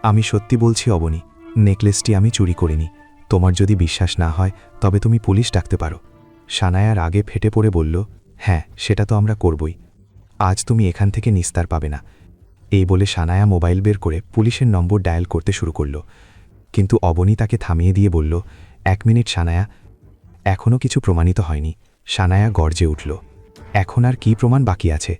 আমি সত্যি বলছি অবনী, নেকলেসটি আমি চুরি করিনি। তোমার যদি বিশ্বাস না হয় তবে তুমি পুলিশ ডাকতে পারো। সানায়ার আগে ফেটে পড়ে বলল, হ্যাঁ সেটা তো আমরা করবই। আজ তুমি এখান থেকে নিস্তার পাবে না। এই বলে সানায়া মোবাইল বের করে পুলিশের নম্বর ডায়াল করতে শুরু করল। কিন্তু অবনী তাকে থামিয়ে দিয়ে বলল, 1 মিনিট সানায়া, এখনও কিছু প্রমাণিত হয়নি। সানায়া গর্জে উঠল, এখন আর কি প্রমাণ বাকি আছে?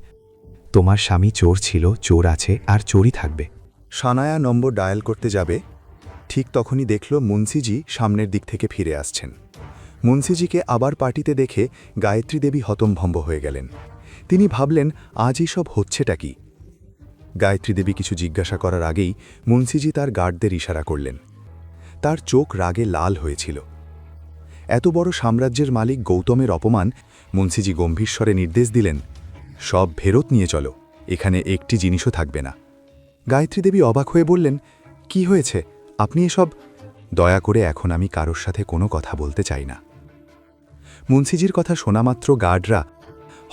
তোমার স্বামী চোর ছিল, চোর আছে, আর চোরই থাকবে। সানায়া নম্বর ডায়াল করতে যাবে, ঠিক তখনই দেখল মুন্সিজি সামনের দিক থেকে ফিরে আসছেন। মুন্সিজিকে আবার পার্টিতে দেখে গায়ত্রী দেবী হতম্ভম্ব হয়ে গেলেন। তিনি ভাবলেন, আজ এইসব হচ্ছেটা কি? গায়ত্রী দেবী কিছু জিজ্ঞাসা করার আগেই মুন্সিজি তার গার্ডদের ইশারা করলেন। তার চোখ রাগে লাল হয়েছিল। এত বড় সাম্রাজ্যের মালিক গৌতমের অপমান। মুন্সিজি গম্ভীর স্বরে নির্দেশ দিলেন, সব ফেরত নিয়ে চলো, এখানে একটি জিনিসও থাকবে না। গায়ত্রী দেবী অবাক হয়ে বললেন, কি হয়েছে? আপনি এসব? দয়া করে এখন আমি কারোর সাথে কোনো কথা বলতে চাই না। মুন্সিজির কথা শোনামাত্র গার্ডরা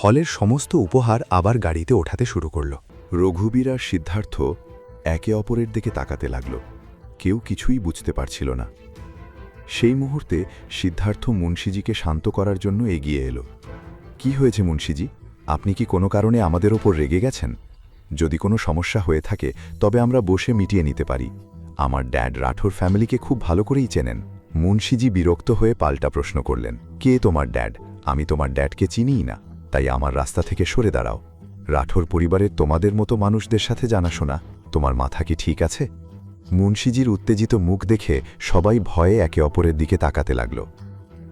হলের সমস্ত উপহার আবার গাড়িতে ওঠাতে শুরু করল। রঘুবীর আর সিদ্ধার্থ একে অপরের দিকে তাকাতে লাগল। কেউ কিছুই বুঝতে পারছিল না। সেই মুহূর্তে সিদ্ধার্থ মুন্সিজিকে শান্ত করার জন্য এগিয়ে এলো। কি হয়েছে মুন্সিজি? আপনি কি কোনো কারণে আমাদের ওপর রেগে গেছেন? যদি কোনো সমস্যা হয়ে থাকে তবে আমরা বসে মিটিয়ে নিতে পারি। আমার ড্যাড রাঠোর ফ্যামিলিকে খুব ভালো করেই চেনেন। মুন্সিজি বিরক্ত হয়ে পাল্টা প্রশ্ন করলেন, কে তোমার ড্যাড? আমি তোমার ড্যাডকে চিনিই না, তাই আমার রাস্তা থেকে সরে দাঁড়াও। রাঠোর পরিবারের তোমাদের মতো মানুষদের সাথে জানাশোনা, তোমার মাথা কি ঠিক আছে? মুন্সিজির উত্তেজিত মুখ দেখে সবাই ভয়ে একে অপরের দিকে তাকাতে লাগল।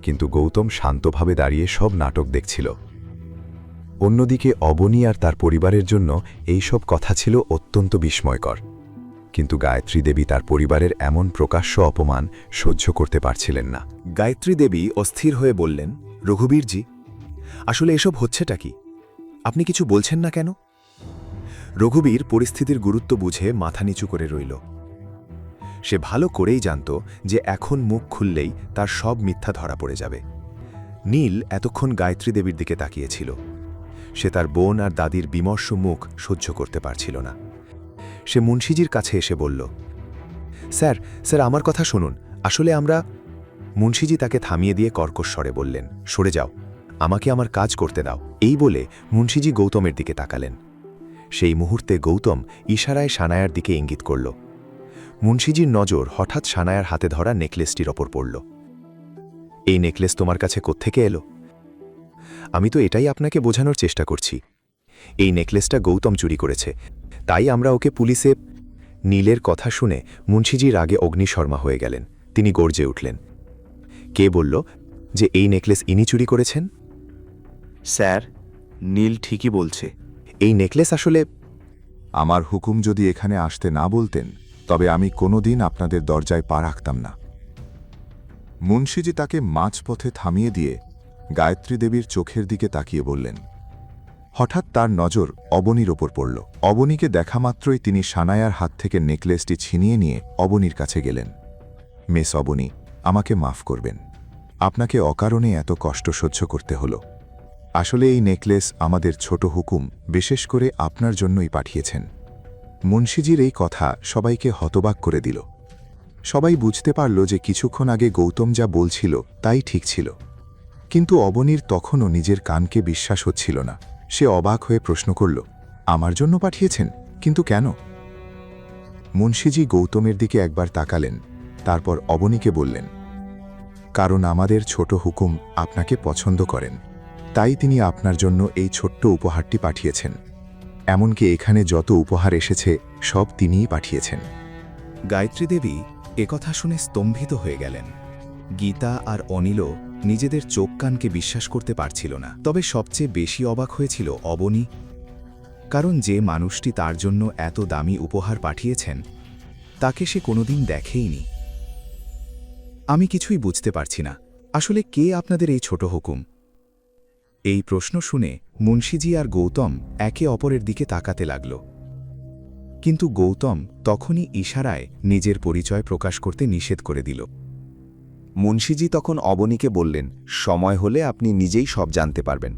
কিন্তু গৌতম শান্তভাবে দাঁড়িয়ে সব নাটক দেখছিল। অন্যদিকে অবনী আর তার পরিবারের জন্য এই সব কথা ছিল অত্যন্ত বিস্ময়কর। কিন্তু গায়ত্রী দেবী তার পরিবারের এমন প্রকাশ্য অপমান সহ্য করতে পারছিলেন না। গায়ত্রী দেবী অস্থির হয়ে বললেন, রঘুবীরজি, আসলে এসব হচ্ছেটা কি? আপনি কিছু বলছেন না কেন? রঘুবীর পরিস্থিতির গুরুত্ব বুঝে মাথা নিচু করে রইল। সে ভালো করেই জানত যে এখন মুখ খুললেই তার সব মিথ্যা ধরা পড়ে যাবে। নীল এতক্ষণ গায়ত্রী দেবীর দিকে তাকিয়েছিল। সে তার বোন আর দাদির বিমর্ষ মুখ সহ্য করতে পারছিল না। সে মুন্সিজির কাছে এসে বলল, স্যার স্যার আমার কথা শুনুন, আসলে আমরা। মুন্সিজি তাকে থামিয়ে দিয়ে কর্কশ স্বরে বললেন, সরে যাও, আমাকে আমার কাজ করতে দাও। এই বলে মুন্সিজি গৌতমের দিকে তাকালেন। সেই মুহূর্তে গৌতম ইশারায় সানায়ার দিকে ইঙ্গিত করল। মুন্সিজির নজর হঠাৎ সানায়ার হাতে ধরা নেকলেসটির ওপর পড়ল। এই নেকলেস তোমার কাছে কোত্থেকে এলো? আমি তো এটাই আপনাকে বোঝানোর চেষ্টা করছি। এই নেকলেসটা গৌতম চুরি করেছে, তাই আমরা ওকে পুলিশে। নীলের কথা শুনে মুন্সিজি রাগে অগ্নিশর্মা হয়ে গেলেন। তিনি গর্জে উঠলেন, কে বলল যে এই নেকলেস ইনি চুরি করেছেন? স্যার, নীল ঠিকই বলছে। এই নেকলেস আসলে। আমার হুকুম যদি এখানে আসতে না বলতেন তবে আমি কোনোদিন আপনাদের দরজায় পা রাখতাম না। মুন্সিজি তাকে মাঝপথে থামিয়ে দিয়ে গায়ত্রী দেবীর চোখের দিকে তাকিয়ে বললেন। হঠাৎ তার নজর অবনীর ওপর পড়ল। অবনীকে দেখা মাত্রই তিনি সানায়ার হাত থেকে নেকলেসটি ছিনিয়ে নিয়ে অবনীর কাছে গেলেন। মিস অবনী, আমাকে মাফ করবেন, আপনাকে অকারণে এত কষ্ট সহ্য করতে হলো। আসলে এই নেকলেস আমাদের ছোট হুকুম বিশেষ করে আপনার জন্যই পাঠিয়েছেন। মুন্সিজির এই কথা সবাইকে হতবাক করে দিল। সবাই বুঝতে পারল যে কিছুক্ষণ আগে গৌতম যা বলছিল তাই ঠিক ছিল। কিন্তু অবনীর তখনও নিজের কানকে বিশ্বাস হচ্ছিল না। সে অবাক হয়ে প্রশ্ন করল, আমার জন্য পাঠিয়েছেন? কিন্তু কেন? মুন্সিজি গৌতমের দিকে একবার তাকালেন, তারপর অবনীকে বললেন, কারণ আমাদের ছোট হুকুম আপনাকে পছন্দ করেন, তাই তিনি আপনার জন্য এই ছোট্ট উপহারটি পাঠিয়েছেন। এমনকি এখানে যত উপহার এসেছে সব তিনিই পাঠিয়েছেন। গায়ত্রী দেবী একথা শুনে স্তম্ভিত হয়ে গেলেন। গীতা আর অনিলও নিজেদের চোখ কানকে বিশ্বাস করতে পারছিল না। তবে সবচেয়ে বেশি অবাক হয়েছিল অবনী, কারণ যে মানুষটি তার জন্য এত দামি উপহার পাঠিয়েছেন তাকে সে কোনোদিন দেখেইনি। আমি কিছুই বুঝতে পারছি না, আসলে কে আপনাদের এই ছোট হুকুম? এই প্রশ্ন শুনে মুন্সিজি আর গৌতম একে অপরের দিকে তাকাতে লাগল। কিন্তু গৌতম তখনই ইশারায় নিজের পরিচয় প্রকাশ করতে নিষেধ করে দিল। মুন্সিজি তখন অবনীকে বললেন, সময় হলে আপনি নিজেই সব জানতে পারবেন।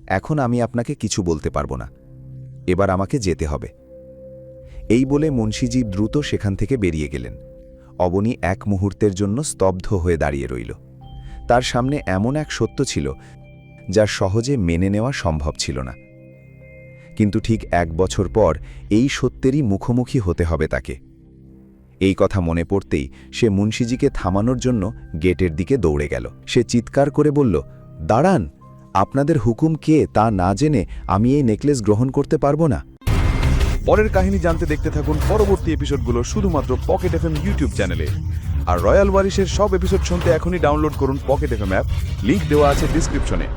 এখন আমি আপনাকে কিছু বলতে পারবো না, এবার আমাকে যেতে হবে। এই বলে মুন্সিজি দ্রুত সেখান থেকে বেরিয়ে গেলেন। অবনী এক মুহূর্তের জন্য স্তব্ধ হয়ে দাঁড়িয়ে রইল। তার সামনে এমন এক সত্য ছিল যা সহজে মেনে নেওয়া সম্ভব ছিল না। কিন্তু ঠিক 1 বছর পর এই সত্যেরই মুখোমুখি হতে হবে তাকে। এই কথা মনে পড়তেই সে মুন্সিজিকে থামানোর জন্য গেটের দিকে দৌড়ে গেল। সে চিৎকার করে বলল, দাঁড়ান, আপনাদের হুকুম কে তা না জেনে আমি এই নেকলেস গ্রহণ করতে পারবো না। পরের কাহিনী জানতে দেখতে থাকুন পরবর্তী এপিসোডগুলো শুধুমাত্র পকেট এফএম ইউটিউব চ্যানেলে। আর রয়্যাল ওয়ারিশের সব এপিসোড শুনতে এখনই ডাউনলোড করুন পকেট এফএম অ্যাপ, লিংক দেওয়া আছে ডিসক্রিপশনে।